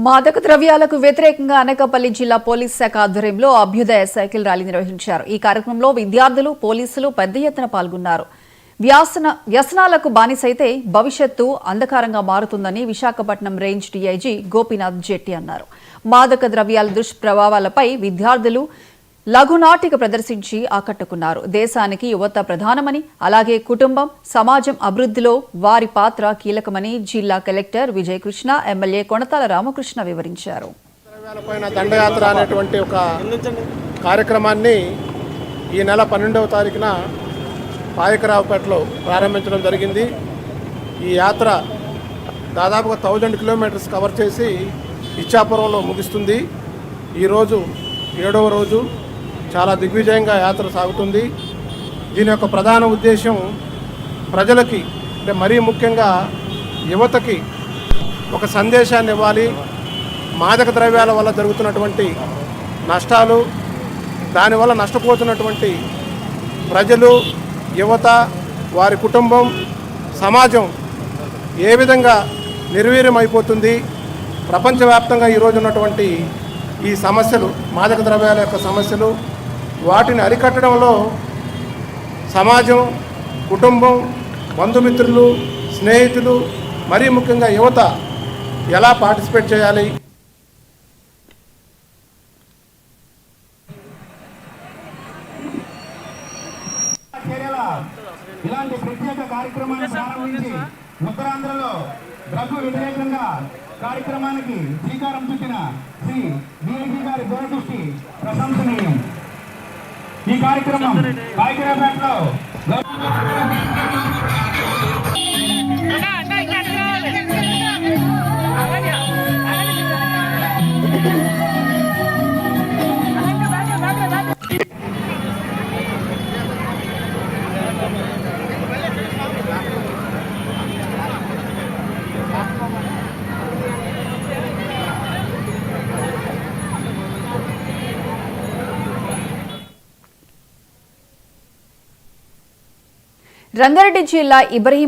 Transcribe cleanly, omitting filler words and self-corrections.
మాదక ద్రవ్యాలకు వ్యతిరేకంగా అనకాపల్లి జిల్లా పోలీస్ శాఖ ఆధ్వర్యంలో అభ్యుదయ సైకిల్ ర్యాలీ నిర్వహించారు. ఈ కార్యక్రమంలో విద్యార్థులు, పోలీసులు పెద్ద ఎత్తున పాల్గొన్నారు. వ్యసనాలకు బానిసైతే భవిష్యత్తు అంధకారంగా మారుతుందని విశాఖపట్నం రేంజ్ డీఐజీ గోపీనాథ్ జెట్టి అన్నారు. మాదక ద్రవ్యాల దుష్ప్రభావాలపై విద్యార్థులు లఘునాటిక ప్రదర్శించి ఆకట్టుకున్నారు. దేశానికి యువత ప్రధానమని, అలాగే కుటుంబం, సమాజం అభివృద్ధిలో వారి పాత్ర కీలకమని జిల్లా కలెక్టర్ విజయ్ కృష్ణ, ఎమ్మెల్యే కొణతాల రామకృష్ణ వివరించారు. దండయాత్ర అనేటువంటి ఒక కార్యక్రమాన్ని ఈ నెల 12వ తారీఖున పాయకరావుపేటలో ప్రారంభించడం జరిగింది. ఈ యాత్ర దాదాపుగా 1000 కిలోమీటర్స్ కవర్ చేసి ఇచ్చాపురంలో ముగుస్తుంది. ఈరోజు 7వ రోజు చాలా దిగ్విజయంగా యాత్ర సాగుతుంది. దీని యొక్క ప్రధాన ఉద్దేశం ప్రజలకి, అంటే మరీ ముఖ్యంగా యువతకి ఒక సందేశాన్ని ఇవ్వాలి. మాదక ద్రవ్యాల వల్ల జరుగుతున్నటువంటి నష్టాలు, దానివల్ల నష్టపోతున్నటువంటి ప్రజలు, యువత, వారి కుటుంబం, సమాజం ఏ విధంగా నిర్వీర్యమైపోతుంది, ప్రపంచవ్యాప్తంగా ఈరోజు ఉన్నటువంటి ఈ సమస్యలు, మాదక ద్రవ్యాల యొక్క సమస్యలు, వాటిని అరికట్టడంలో సమాజం, కుటుంబం, బంధుమిత్రులు, స్నేహితులు, మరీ ముఖ్యంగా యువత ఎలా పార్టిసిపేట్ చేయాలి. ఇలాంటి ప్రత్యేక కార్యక్రమాన్ని ప్రారంభించి ఉత్తరాంధ్రలో డ్రగ్ వ్యతిరేకంగా కార్యక్రమానికి శ్రీకారం చుట్టిన శ్రీ డిఐజీ గారి దూరదృష్టి ప్రశంసనీయం. ఈ కార్యక్రమం పాయకరావుపేటలో రంగారెడ్డి జిల్లా ఇబ్రహీం